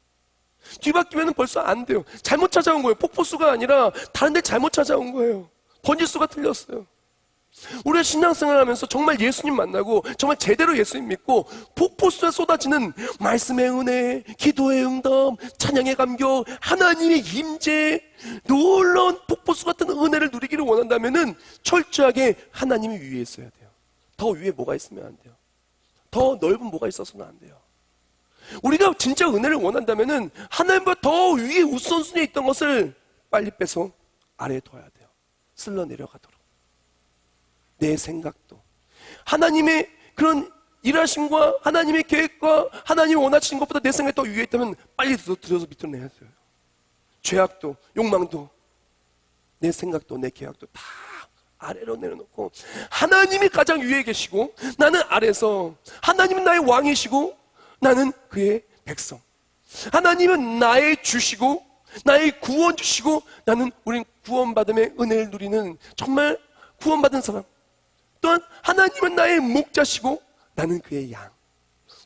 뒤바뀌면 벌써 안 돼요. 잘못 찾아온 거예요. 폭포수가 아니라 다른 데 잘못 찾아온 거예요. 번지수가 틀렸어요. 우리가 신앙생활 하면서 정말 예수님 만나고 정말 제대로 예수님 믿고 폭포수에 쏟아지는 말씀의 은혜, 기도의 응답, 찬양의 감격, 하나님의 임재, 놀라운 폭포수 같은 은혜를 누리기를 원한다면은 철저하게 하나님이 위에 있어야 돼요. 더 위에 뭐가 있으면 안 돼요. 더 넓은 뭐가 있어서는 안 돼요. 우리가 진짜 은혜를 원한다면은 하나님보다 더 위에 우선순위에 있던 것을 빨리 빼서 아래에 둬야 돼요. 쓸러 내려가도록. 내 생각도 하나님의 그런 일하심과 하나님의 계획과 하나님이 원하시는 것보다 내 생각이 더 위에 있다면 빨리 들어서 밑으로 내야 돼요. 죄악도 욕망도 내 생각도 내 계획도 다 아래로 내려놓고 하나님이 가장 위에 계시고 나는 아래서 하나님은 나의 왕이시고 나는 그의 백성. 하나님은 나의 주시고 나의 구원 주시고 나는 우린 구원받음의 은혜를 누리는 정말 구원받은 사람. 또한 하나님은 나의 목자시고 나는 그의 양.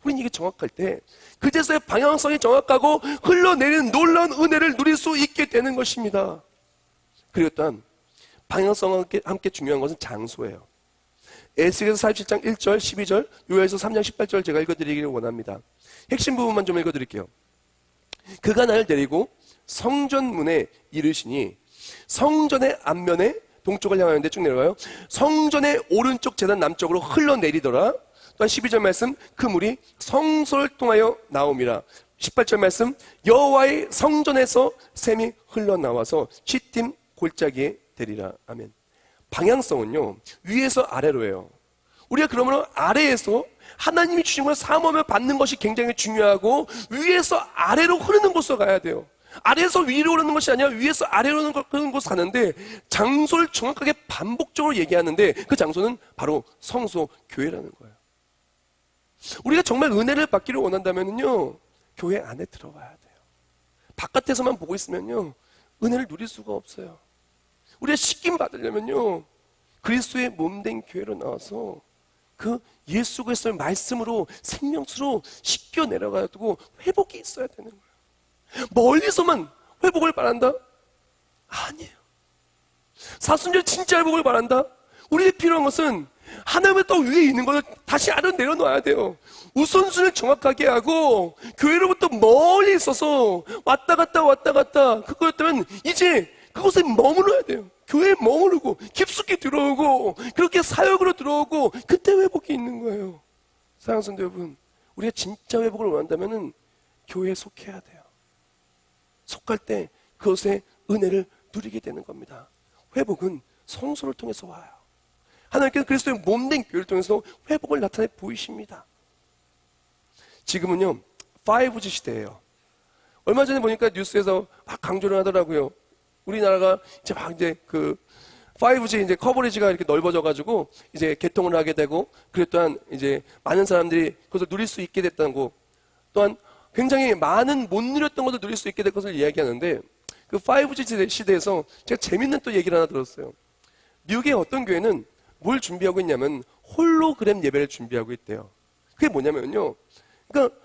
우린 이게 정확할 때 그제서야 방향성이 정확하고 흘러내리는 놀라운 은혜를 누릴 수 있게 되는 것입니다. 그리고 또한 방향성과 함께 중요한 것은 장소예요. 에스겔서 47장 1절, 12절, 요엘서 3장 18절 제가 읽어드리기를 원합니다. 핵심 부분만 좀 읽어드릴게요. 그가 나를 데리고 성전 문에 이르시니 성전의 앞면에 동쪽을 향하는데 쭉 내려가요. 성전의 오른쪽 제단 남쪽으로 흘러내리더라. 또한 12절 말씀, 그 물이 성소를 통하여 나옴이라. 18절 말씀, 여호와의 성전에서 샘이 흘러나와서 시팀 골짜기에 되리라. 아멘. 방향성은요, 위에서 아래로예요. 우리가 그러면 아래에서 하나님이 주신 걸 사모하며 받는 것이 굉장히 중요하고, 위에서 아래로 흐르는 곳으로 가야 돼요. 아래에서 위로 흐르는 것이 아니라 위에서 아래로 흐르는 곳으로 가는데, 장소를 정확하게 반복적으로 얘기하는데, 그 장소는 바로 성소, 교회라는 거예요. 우리가 정말 은혜를 받기를 원한다면요, 교회 안에 들어와야 돼요. 바깥에서만 보고 있으면요, 은혜를 누릴 수가 없어요. 우리가 씻김 받으려면요, 그리스도의 몸된 교회로 나와서 그 예수 그리스도의 말씀으로, 생명수로 씻겨 내려가고 회복이 있어야 되는 거예요. 멀리서만 회복을 바란다? 아니에요. 사순절 진짜 회복을 바란다? 우리의 필요한 것은 하나님의 또 위에 있는 것을 다시 아래로 내려놔야 돼요. 우선순위를 정확하게 하고 교회로부터 멀리 있어서 왔다 갔다 그거였다면 이제 그곳에 머물러야 돼요. 교회에 머무르고 깊숙이 들어오고 그렇게 사역으로 들어오고 그때 회복이 있는 거예요. 사랑하는 성도 여러분, 우리가 진짜 회복을 원한다면 교회에 속해야 돼요. 속할 때 그것의 은혜를 누리게 되는 겁니다. 회복은 성소를 통해서 와요. 하나님께서 그리스도의 몸된 교회를 통해서 회복을 나타내 보이십니다. 지금은요 5G 시대예요. 얼마 전에 보니까 뉴스에서 막 강조를 하더라고요. 우리나라가 이제 그 5G 이제 커버리지가 이렇게 넓어져가지고 이제 개통을 하게 되고, 그리고 또한 이제 많은 사람들이 그것을 누릴 수 있게 됐다는 거, 또한 굉장히 많은 못 누렸던 것도 누릴 수 있게 된 것을 이야기하는데, 그 5G 시대에서 제가 재밌는 또 얘기를 하나 들었어요. 미국의 어떤 교회는 뭘 준비하고 있냐면 홀로그램 예배를 준비하고 있대요. 그게 뭐냐면요, 그러니까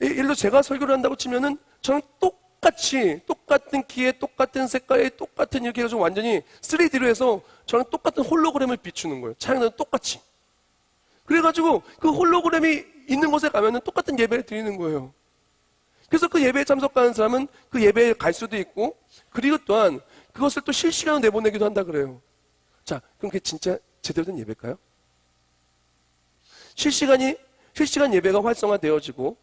예를 들어 제가 설교를 한다고 치면은 저는 똑같은 키에 똑같은 색깔에 똑같은 이렇게 해서 완전히 3D로 해서 저는 똑같은 홀로그램을 비추는 거예요. 차량도 똑같이. 그래가지고 그 홀로그램이 있는 곳에 가면은 똑같은 예배를 드리는 거예요. 그래서 그 예배에 참석하는 사람은 그 예배에 갈 수도 있고, 그리고 또한 그것을 또 실시간으로 내보내기도 한다 그래요. 자, 그럼 그게 진짜 제대로 된 예배일까요? 실시간 예배가 활성화되어지고,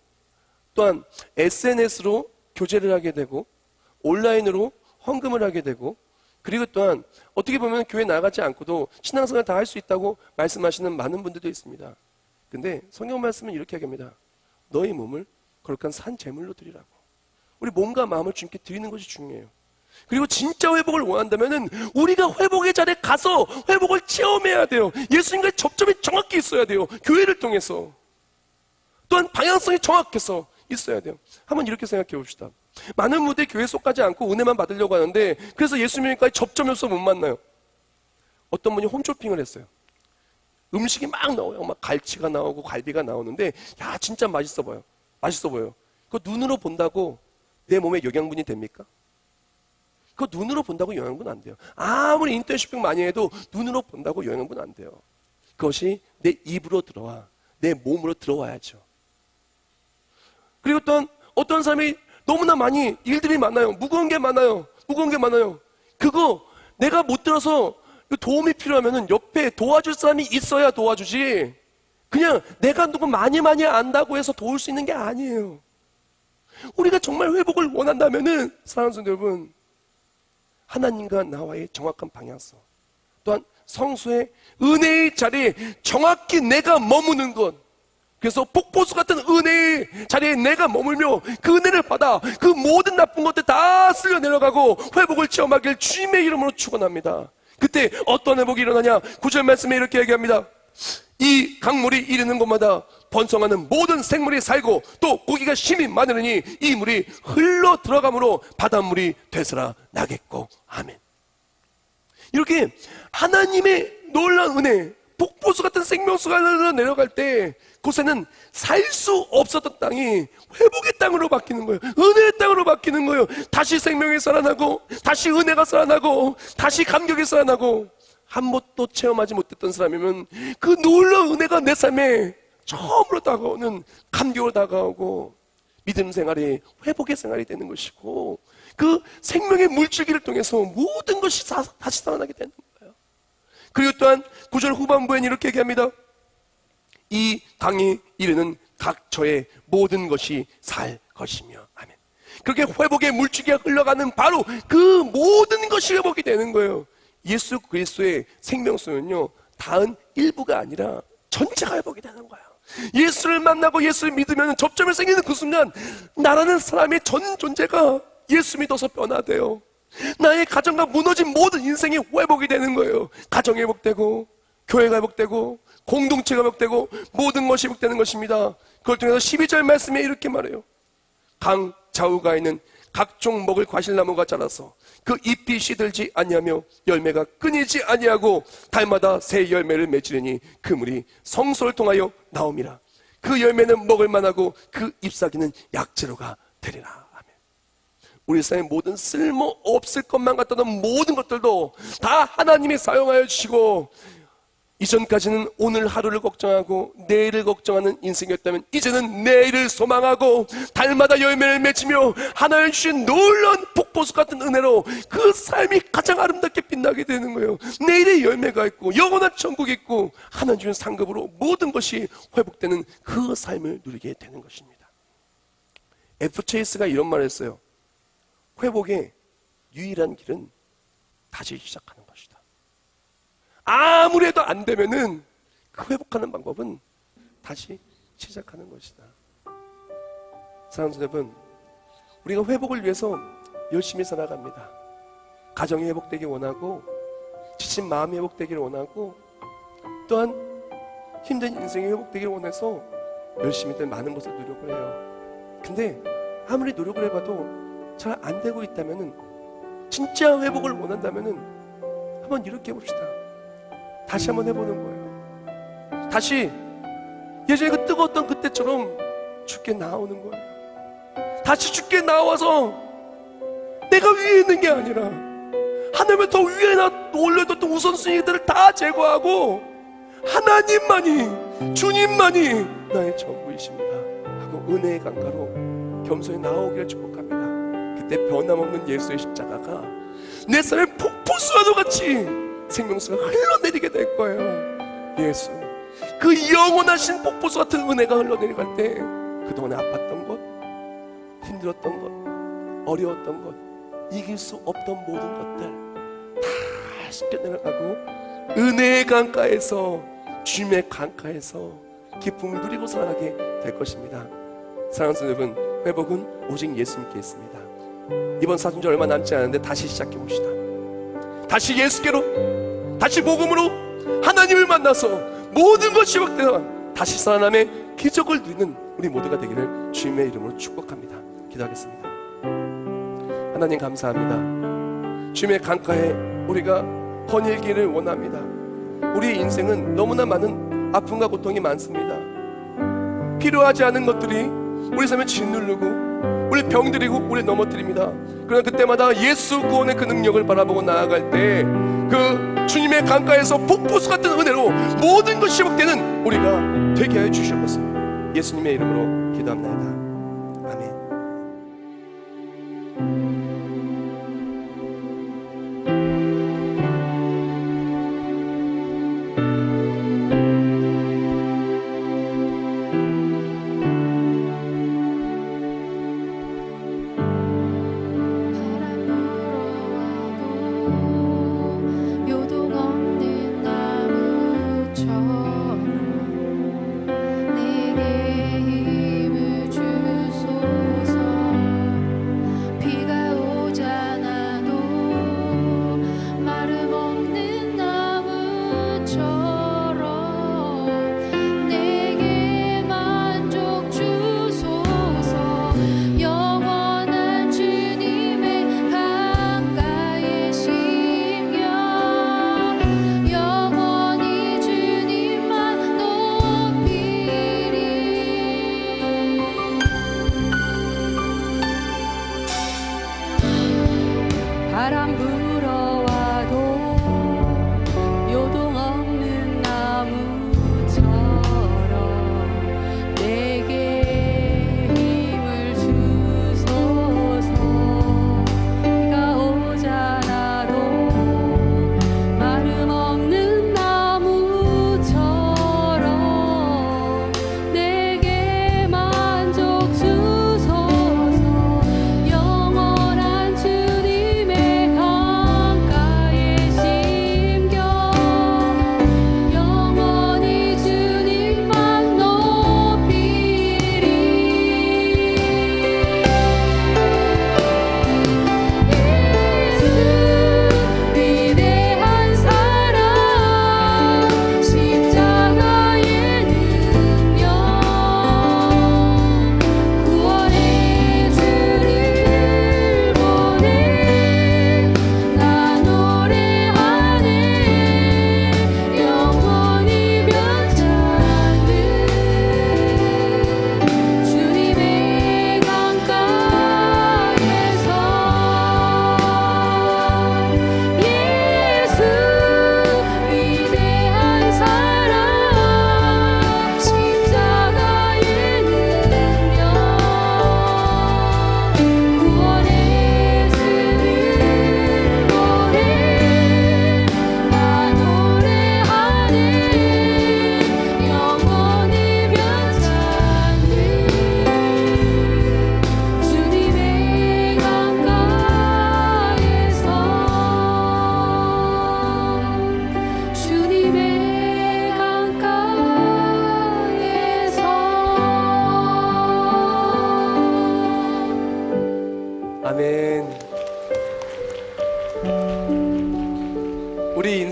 또한 SNS로 교제를 하게 되고, 온라인으로 헌금을 하게 되고, 그리고 또한 어떻게 보면 교회 나가지 않고도 신앙생활 다 할 수 있다고 말씀하시는 많은 분들도 있습니다. 근데 성경 말씀은 이렇게 얘기합니다. 너희 몸을 거룩한 산 제물로 드리라고. 우리 몸과 마음을 주님께 드리는 것이 중요해요. 그리고 진짜 회복을 원한다면은 우리가 회복의 자리에 가서 회복을 체험해야 돼요. 예수님과의 접점이 정확히 있어야 돼요. 교회를 통해서. 또한 방향성이 정확해서 있어야 돼요. 한번 이렇게 생각해 봅시다. 많은 분들이 교회에 속하지 않고 은혜만 받으려고 하는데, 그래서 예수님과의 접점이 없어 못 만나요. 어떤 분이 홈쇼핑을 했어요. 음식이 막 나와요. 막 갈치가 나오고 갈비가 나오는데, 야 진짜 맛있어 보여. 그거 눈으로 본다고 내 몸에 영양분이 됩니까? 그거 눈으로 본다고 영양분 안 돼요. 아무리 인터넷 쇼핑 많이 해도 눈으로 본다고 영양분 안 돼요. 그것이 내 입으로 들어와, 내 몸으로 들어와야죠. 그리고 또한 어떤 사람이 너무나 많이 일들이 많아요. 무거운 게 많아요. 그거 내가 못 들어서 도움이 필요하면은 옆에 도와줄 사람이 있어야 도와주지, 그냥 내가 누구 많이 안다고 해서 도울 수 있는 게 아니에요. 우리가 정말 회복을 원한다면은, 사랑하는 성도 여러분, 하나님과 나와의 정확한 방향성, 또한 성수의 은혜의 자리에 정확히 내가 머무는 것, 그래서 폭포수 같은 은혜의 자리에 내가 머물며 그 은혜를 받아 그 모든 나쁜 것들 다 쓸려 내려가고 회복을 체험하길 주님의 이름으로 축원합니다. 그때 어떤 회복이 일어나냐? 9절 말씀에 이렇게 얘기합니다. 이 강물이 이르는 곳마다 번성하는 모든 생물이 살고 또 고기가 심히 많으니 이 물이 흘러 들어가므로 바닷물이 되살아 나겠고. 아멘. 이렇게 하나님의 놀라운 은혜, 폭포수 같은 생명수가 내려갈 때 그곳에는 살 수 없었던 땅이 회복의 땅으로 바뀌는 거예요. 은혜의 땅으로 바뀌는 거예요. 다시 생명이 살아나고, 다시 은혜가 살아나고, 다시 감격이 살아나고. 한 번도 체험하지 못했던 사람이면 그 놀라운 은혜가 내 삶에 처음으로 다가오는 감격으로 다가오고, 믿음 생활이 회복의 생활이 되는 것이고, 그 생명의 물줄기를 통해서 모든 것이 다시 살아나게 되는 거예요. 그리고 또한 9절 후반부에는 이렇게 얘기합니다. 이 강이 이르는 각처의 모든 것이 살 것이며. 아멘. 그렇게 회복의 물줄기가 흘러가는 바로 그 모든 것이 회복이 되는 거예요. 예수 그리스도의 생명수는요, 닿은 일부가 아니라 전체가 회복이 되는 거예요. 예수를 만나고 예수를 믿으면 접점이 생기는 그 순간 나라는 사람의 전 존재가 예수 믿어서 변화돼요. 나의 가정과 무너진 모든 인생이 회복이 되는 거예요. 가정이 회복되고, 교회가 회복되고, 공동체가 회복되고, 모든 것이 회복되는 것입니다. 그걸 통해서 12절 말씀에 이렇게 말해요. 강 좌우가 있는 각종 먹을 과실나무가 자라서 그 잎이 시들지 아니하며 열매가 끊이지 아니하고 달마다 새 열매를 맺으려니 그 물이 성소를 통하여 나옴이라. 그 열매는 먹을 만하고 그 잎사귀는 약재로가 되리라. 우리 삶의 모든 쓸모없을 것만 같던 모든 것들도 다 하나님이 사용하여 주시고, 이전까지는 오늘 하루를 걱정하고 내일을 걱정하는 인생이었다면 이제는 내일을 소망하고 달마다 열매를 맺으며 하나님 주신 놀라운 폭포수 같은 은혜로 그 삶이 가장 아름답게 빛나게 되는 거예요. 내일의 열매가 있고 영원한 천국이 있고 하나님 주신 상급으로 모든 것이 회복되는 그 삶을 누리게 되는 것입니다. F. 체이스가 이런 말을 했어요. 회복의 유일한 길은 다시 시작하는 것이다. 아무리 해도 안 되면은 그 회복하는 방법은 다시 시작하는 것이다. 사랑하는 여러분, 우리가 회복을 위해서 열심히 살아갑니다. 가정이 회복되길 원하고, 지친 마음이 회복되길 원하고, 또한 힘든 인생이 회복되길 원해서 열심히들 많은 것을 노력을 해요. 근데 아무리 노력을 해봐도 잘 안 되고 있다면은, 진짜 회복을 원한다면은 한번 이렇게 해봅시다. 다시 한번 해보는 거예요. 다시 예전에 그 뜨거웠던 그때처럼 주께 나오는 거예요. 다시 주께 나와서 내가 위에 있는 게 아니라 하나님을 더 위에 올려뒀던 우선순위들을 다 제거하고 하나님만이, 주님만이 나의 전부이십니다 하고 은혜의 강가로 겸손히 나오기를 축복합니다. 그때 변함없는 예수의 십자가가 내 삶의 폭포수와도 같이 생명수가 흘러내리게 될 거예요. 예수, 그 영원하신 폭포수 같은 은혜가 흘러내려갈 때 그동안에 아팠던 것, 힘들었던 것, 어려웠던 것, 이길 수 없던 모든 것들 다 씻겨내려가고 은혜의 강가에서, 주님의 강가에서 기쁨을 누리고 살아가게 될 것입니다. 사랑하는 여러분, 회복은 오직 예수님께 있습니다. 이번 사순절 얼마 남지 않은데 다시 시작해 봅시다. 다시 예수께로, 다시 복음으로 하나님을 만나서 모든 것이 회복되어 다시 살아남의 기적을 누리는 우리 모두가 되기를 주님의 이름으로 축복합니다. 기도하겠습니다. 하나님 감사합니다. 주님의 강가에 우리가 거닐기를 원합니다. 우리의 인생은 너무나 많은 아픔과 고통이 많습니다. 필요하지 않은 것들이 우리 삶에 짓누르고 우리 병들이고 우리 넘어뜨립니다. 그러나 그때마다 예수 구원의 그 능력을 바라보고 나아갈 때 그 주님의 강가에서 폭포수 같은 은혜로 모든 것이 회복되는 우리가 되게 하여 주시옵소서. 예수님의 이름으로 기도합니다. 아멘. 바람 불어와도 요동 없는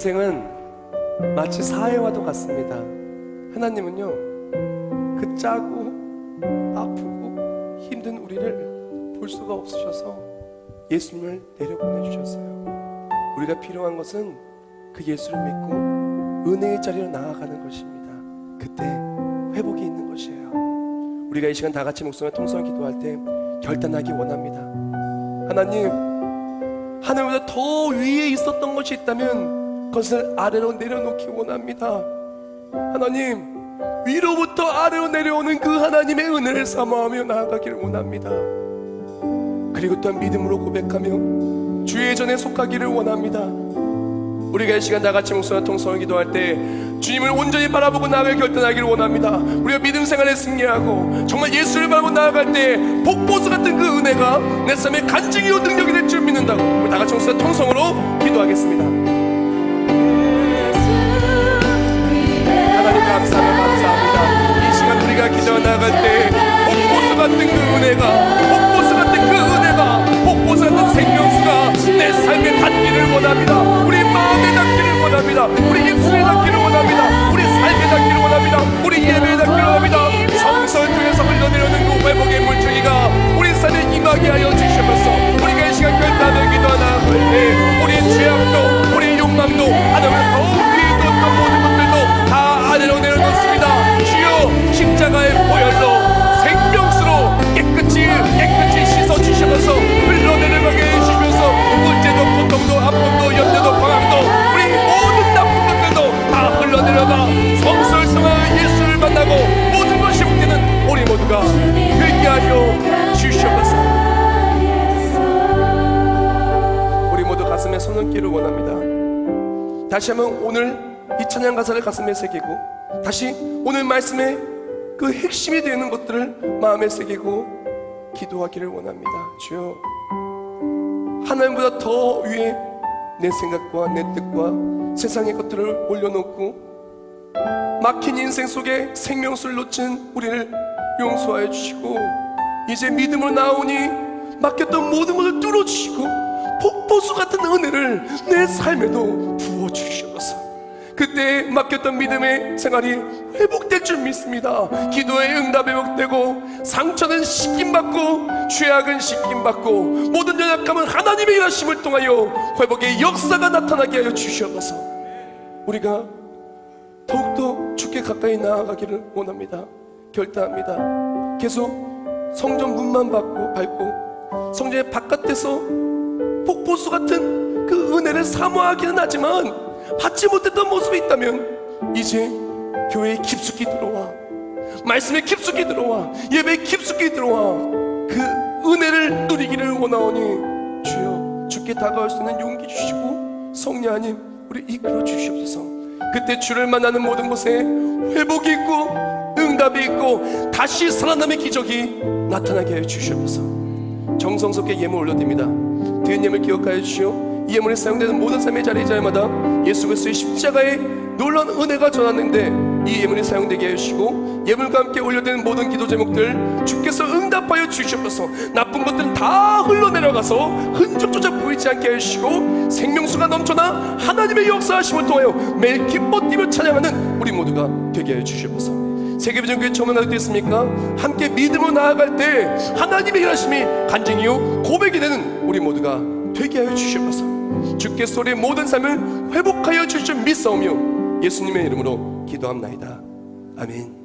인생은 마치 사회와도 같습니다. 하나님은요, 그 짜고 아프고 힘든 우리를 볼 수가 없으셔서 예수님을 내려보내주셨어요. 우리가 필요한 것은 그 예수를 믿고 은혜의 자리로 나아가는 것입니다. 그때 회복이 있는 것이에요. 우리가 이 시간 다 같이 목숨을 통성을 기도할 때 결단하기 원합니다. 하나님, 하나님보다 더 위에 있었던 것이 있다면 그것을 아래로 내려놓기 원합니다. 하나님, 위로부터 아래로 내려오는 그 하나님의 은혜를 사모하며 나아가기를 원합니다. 그리고 또한 믿음으로 고백하며 주의 전에 속하기를 원합니다. 우리가 이 시간 다 같이 목소리와 통성을 기도할 때 주님을 온전히 바라보고 나아갈 결단하기를 원합니다. 우리가 믿음 생활에 승리하고 정말 예수를 바라보고 나아갈 때 복보수 같은 그 은혜가 내 삶의 간증이요 능력이 될 줄 믿는다고 우리 다 같이 목소리와 통성으로 기도하겠습니다. 하나님 감사합니다. 이 시간 우리가 기도해 나아갈 때 복보수 같은 그 은혜가, 복보수 같은 그 은혜가, 복보수 같은 생명수가 내 삶에 닿기를 원합니다. 우리 마음에 닿기를 원합니다. 우리 입술에 닿기를 원합니다. 우리 삶에 닿기를 원합니다. 우리 예배에 닿기를 원합니다. 성설 통해서 흘러내려오는 그 회복의 물줄기가 우리 삶에 임하게 하여 주시면서 우리가 이 시간 결단을 기도하나 할 때 우리 죄악도 우리 욕망도 하나님을 더 위에 뒀던 모든 것들도 다 아래로 내려놓습니다. 주여 십자가의 보혈로 생명수로 깨끗이 씻어주시면서 흘러내려가게 해주시면서 문제도 고통도 아픔도 염려도 방황도 우리 모든 나쁜 것들도 다 흘러내려가 성설성한 예수를 만나고 모든 것이 묶이는 우리 모두가 되게 하여 주시옵소서. 우리 모두 가슴에 손 얹기를 원합니다. 다시 한번 오늘 이 찬양 가사를 가슴에 새기고 다시 오늘 말씀의 그 핵심이 되는 것들을 마음에 새기고 기도하기를 원합니다. 주여, 하나님보다 더 위에 내 생각과 내 뜻과 세상의 것들을 올려놓고 막힌 인생 속에 생명수를 놓친 우리를 용서하여 주시고 이제 믿음으로 나오니 막혔던 모든 것을 뚫어주시고 폭포수 같은 은혜를 내 삶에도 부어주시옵소서. 그때 맡겼던 믿음의 생활이 회복될 줄 믿습니다. 기도의 응답이 회복되고 상처는 씻김받고 죄악은 씻김받고 모든 연약함은 하나님의 일하심을 통하여 회복의 역사가 나타나게 하여 주시옵소서. 우리가 더욱더 주께 가까이 나아가기를 원합니다. 결단합니다. 계속 성전 문만 밟고 성전의 바깥에서 폭포수 같은 그 은혜를 사모하기는 하지만 받지 못했던 모습이 있다면 이제 교회에 깊숙이 들어와 말씀에 깊숙이 들어와 예배에 깊숙이 들어와 그 은혜를 누리기를 원하오니 주여 주께 다가올 수 있는 용기 주시고 성령 하나님 우리 이끌어 주시옵소서. 그때 주를 만나는 모든 곳에 회복이 있고 응답이 있고 다시 살아남의 기적이 나타나게 하여 주시옵소서. 정성스럽게 예물 올려드립니다. 드린 예물 기억하여 주시오. 이 예물이 사용되는 모든 삶의 자리자마다 예수 그리스도의 십자가의 놀라운 은혜가 전하는데 이 예물이 사용되게 해주시고 예물과 함께 올려드리는 모든 기도 제목들 주께서 응답하여 주시옵소서. 나쁜 것들은 다 흘러내려가서 흔적조차 보이지 않게 해주시고 생명수가 넘쳐나 하나님의 역사하심을 통하여 매일 기뻐 뛰며 찬양하는 우리 모두가 되게 하여 주시옵소서. 세계비전교회 처음 나갈 때 있습니까? 함께 믿음으로 나아갈 때 하나님의 일하심이 간증이요 고백이 되는 우리 모두가 되게 하여 주시옵소서. 주께서 우리의 모든 삶을 회복하여 주실 줄 믿사오며 예수님의 이름으로 기도합나이다. 아멘.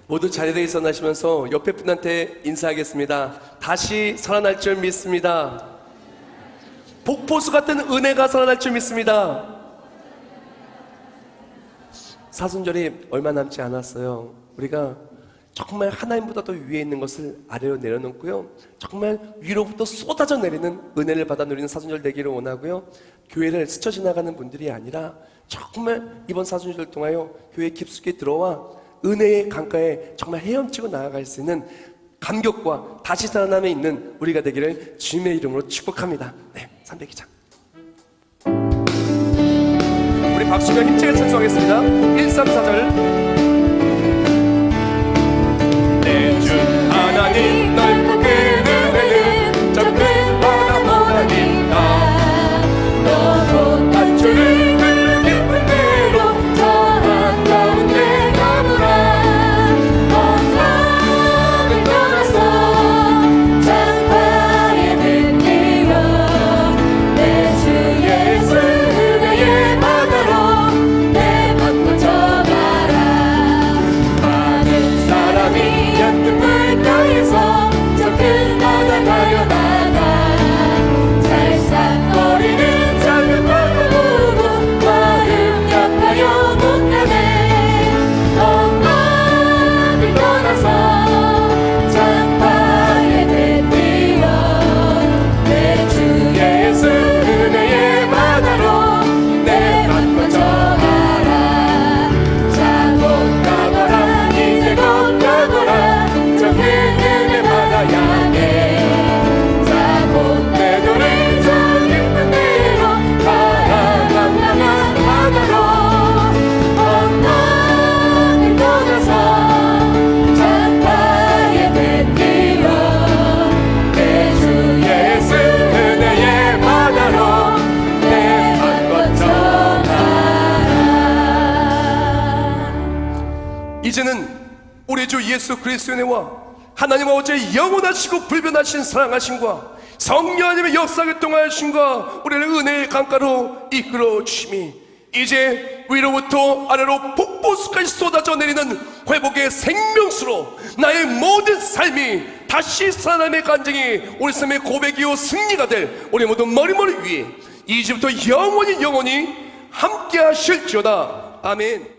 모두 자리에 일어나시면서 옆에 분한테 인사하겠습니다. 다시 살아날 줄 믿습니다. 폭포수 같은 은혜가 살아날 줄 믿습니다. 사순절이 얼마 남지 않았어요. 우리가 정말 하나님보다 더 위에 있는 것을 아래로 내려놓고요, 정말 위로부터 쏟아져 내리는 은혜를 받아 누리는 사순절 되기를 원하고요, 교회를 스쳐 지나가는 분들이 아니라 정말 이번 사순절을 통하여 교회 깊숙이 들어와 은혜의 강가에 정말 헤엄치고 나아갈 수 있는 감격과 다시 살아남에 있는 우리가 되기를 주님의 이름으로 축복합니다. 네, 300기장 우리 박수가 힘차게 찬송하겠습니다. 1, 3, 4절. 내 주 하나님 넓고 큰 은혜는 저 큰 바다보다니까 너도 단추를 그 깊은 데로 저 한가운데 가보라. 엄마를 떠나서 장파에 뱉기어 내 주 예수 은혜의 바다로 내 맘 던져가라. 많은 사람이 얕은 물가에서 저 큰 바다 가려다가 살싹거리는 작은 바다 보고 마음 약하여 못 가네. 엄마를 떠나서 장파에 뱉기어 내 주 예수 은혜의 바다로 내 맘 던져가라. 자 곧 가거라 이제 곧 가거라 저 큰 은혜 바다 향해. 자 곧 내 도를 저 깊은 데로 가라. 낭낭한 바다로 엄마를 떠나서 장파에 뱉기어 내 주 예수 은혜의 바다로 내 맘 던져가라. 이제는 우리 주 예수 그리스도의 은혜와 하나님 아버지의 영원하시고 불변하신 사랑하심과 성령 하나님의 역사를 통하심과 우리를 은혜의 강가로 이끌어 주심이 이제 위로부터 아래로 폭포수까지 쏟아져 내리는 회복의 생명수로 나의 모든 삶이 다시 살아남의 간증이 우리 삶의 고백이요 승리가 될 우리 모든 머리머리 위에 이제부터 영원히 함께 하실지어다. 아멘.